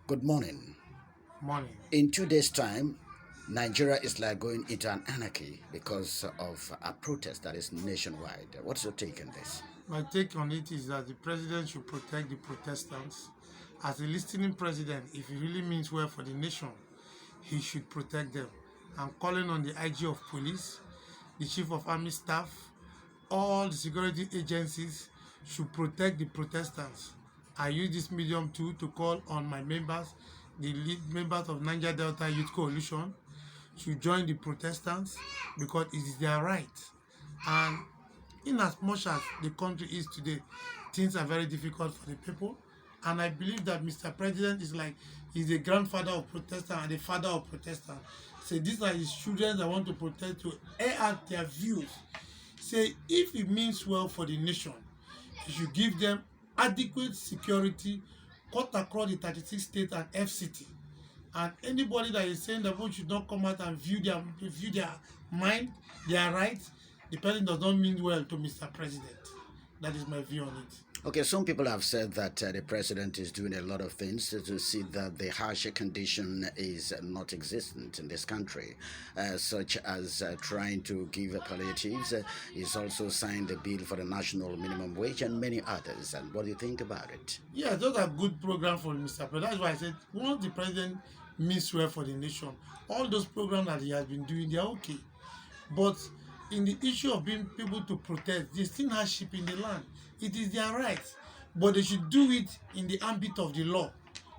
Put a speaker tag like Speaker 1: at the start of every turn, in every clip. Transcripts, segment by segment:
Speaker 1: Good morning.
Speaker 2: Morning.
Speaker 1: In 2 days' time, Nigeria is like going into an anarchy because of a protest that is nationwide. What's your take on this?
Speaker 2: My take on it is that the president should protect the protestants. As a listening president, if he really means well for the nation, he should protect them. I'm calling on the IG of police, the chief of army staff, all the security agencies should protect the protestants. I use this medium too to call on my members, the lead members of Niger Delta Youth Coalition, to join the protestants because it is their right. And in as much as the country is today, things are very difficult for the people. And I believe that Mr. President is like he's the grandfather of Protestant and the father of Protestant. Say these are his children that want to protest to air out their views. Say if it means well for the nation, he should give them adequate security cut across the 36 states and FCT. And anybody that is saying that one should not come out and view their mind, their rights, the person does not mean well to Mr. President. That is my view on it.
Speaker 1: Okay, some people have said that the president is doing a lot of things to see that the harsher condition is not existent in this country, such as trying to give palliatives. He's also signed the bill for the national minimum wage and many others. And what do you think about it?
Speaker 2: Yes, those are good programs for Mr. President. That's why I said once the president means well for the nation, all those programs that he has been doing, they are okay. But in the issue of being people to protest, they still hardship in the land. It is their right, but they should do it in the ambit of the law,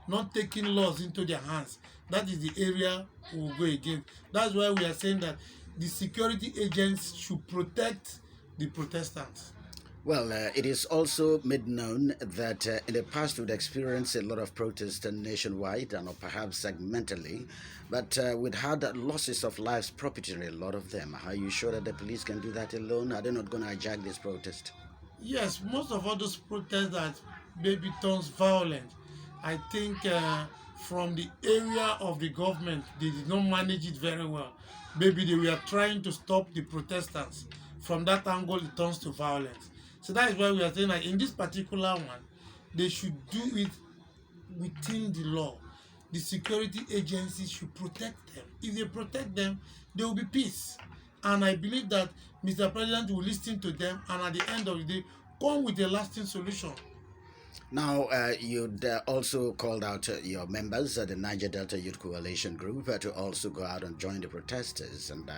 Speaker 2: not taking laws into their hands. That is the area we will go against. That's why we are saying that the security agents should protect the protestants.
Speaker 1: Well, it is also made known that in the past we'd experienced a lot of protests nationwide and or perhaps segmentally, but we'd had losses of lives, property in a lot of them. Are you sure that the police can do that alone? Are they not going to hijack this protest?
Speaker 2: Yes, most of all those protests that maybe turns violent, I think from the area of the government, they did not manage it very well. Maybe they were trying to stop the protesters. From that angle, it turns to violence. So that is why we are saying that in this particular one, they should do it within the law. The security agencies should protect them. If they protect them, there will be peace. And I believe that Mr. President will listen to them and at the end of the day come with a lasting solution.
Speaker 1: Now, you'd also called out your members, the Niger Delta Youth Coalition Group, to also go out and join the protesters. And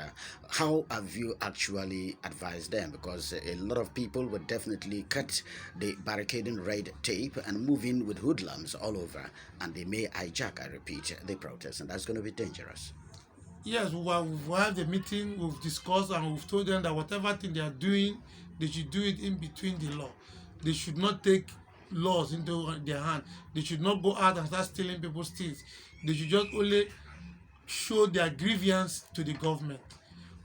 Speaker 1: how have you actually advised them? Because a lot of people would definitely cut the barricading red tape and move in with hoodlums all over, and they may hijack, I repeat, the protest, and that's going to be dangerous.
Speaker 2: Yes, we've had the meeting, we've discussed and we've told them that whatever thing they are doing, they should do it in between the law. They should not take laws into their hand. They should not go out and start stealing people's things. They should just only show their grievance to the government.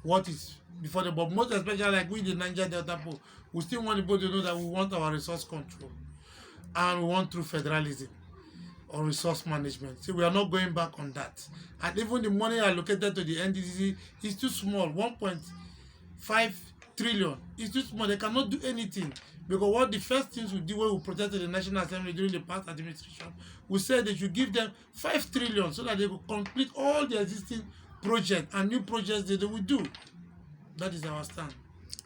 Speaker 2: What is before the but most especially like we the Niger Delta people, we still want people to know that we want our resource control and we want true federalism or resource management. So we are not going back on that. And even the money allocated to the NDCC is too small, 1.5 trillion. It's too small. They cannot do anything. Because what the first things we do when we protested the National Assembly during the past administration, we said they should give them 5 trillion so that they will complete all the existing projects and new projects that they will do. That is our stand.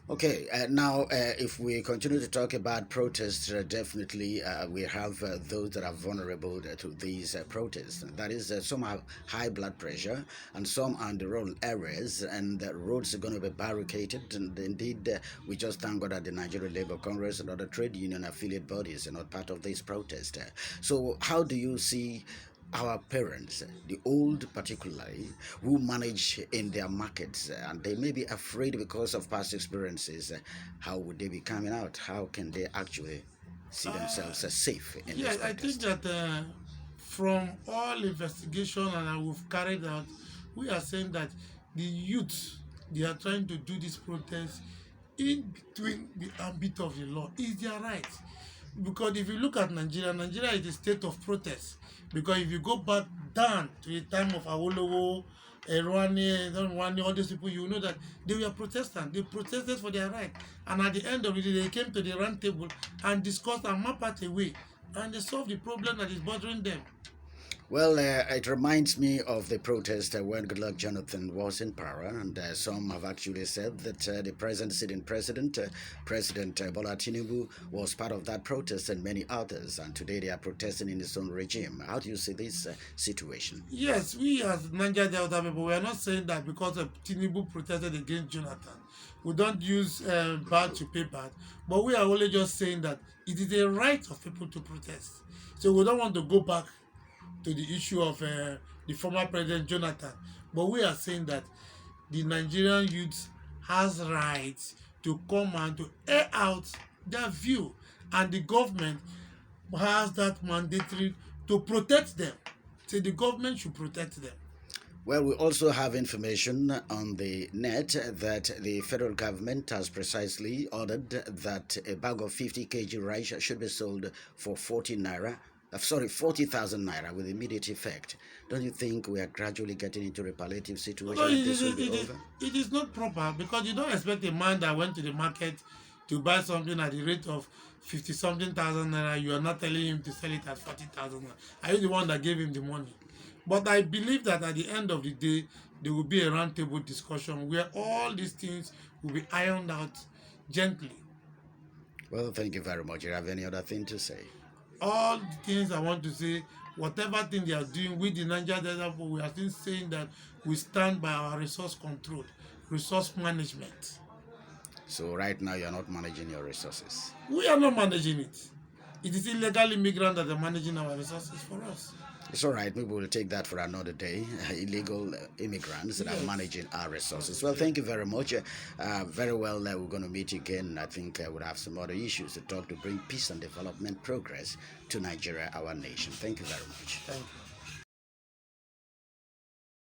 Speaker 1: Okay, now if we continue to talk about protests, definitely we have those that are vulnerable to these protests. That is, some have high blood pressure and some are in the rural areas, and the roads are going to be barricaded. And indeed, we just thank God that the Nigeria Labour Congress and other trade union affiliate bodies are not part of this protest. So, how do you see our parents, the old particularly, who manage in their markets, and they may be afraid because of past experiences, how would they be coming out? How can they actually see themselves safe in this
Speaker 2: Yes, I think
Speaker 1: contest?
Speaker 2: that from all investigation and we've carried out, we are saying that the youth they are trying to do this protest in between the ambit of the law is their right. Because if you look at Nigeria, Nigeria is a state of protest. Because if you go back down to the time of Awolowo, Rwani, all those people, you know that they were Protestant. They protested for their right. And at the end of the day, they came to the round table and discussed and map out a way. And they solved the problem that is bothering them.
Speaker 1: Well, it reminds me of the protest when Goodluck Jonathan was in power, and some have actually said that the present sitting president, President Bola Tinubu, was part of that protest, and many others. And today they are protesting in his own regime. How do you see this situation?
Speaker 2: Yes, we as Niger Delta people, we are not saying that because Tinubu protested against Jonathan. We don't use bad to pay bad, but we are only just saying that it is a right of people to protest. So we don't want to go back to the issue of the former president Jonathan, but we are saying that the Nigerian youth has rights to come and to air out their view, and the government has that mandatory to protect them. So the government should protect them.
Speaker 1: Well, we also have information on the net that the federal government has precisely ordered that a bag of 50 kg rice should be sold for 40,000 naira with immediate effect. Don't you think we are gradually getting into a palliative situation
Speaker 2: No,
Speaker 1: and this will be over?
Speaker 2: it is not proper, because you don't expect a man that went to the market to buy something at the rate of 50 something thousand naira. You are not telling him to sell it at 40,000 naira. Are you the one that gave him the money? But I believe that at the end of the day, there will be a roundtable discussion where all these things will be ironed out gently.
Speaker 1: Well, thank you very much. Do you have any other thing to say?
Speaker 2: All the things I want to say, whatever thing they are doing with the Niger Delta, we are still saying that we stand by our resource control, resource management.
Speaker 1: So right now you're not managing your resources.
Speaker 2: We are not managing it. It is illegal immigrants that are managing our resources for us.
Speaker 1: It's all right. Maybe we'll take that for another day. Illegal immigrants that are managing our resources. Well, thank you very much. Very well, we're going to meet again. I think we'll have some other issues to talk to bring peace and development progress to Nigeria, our nation. Thank you very much.
Speaker 2: Thank you.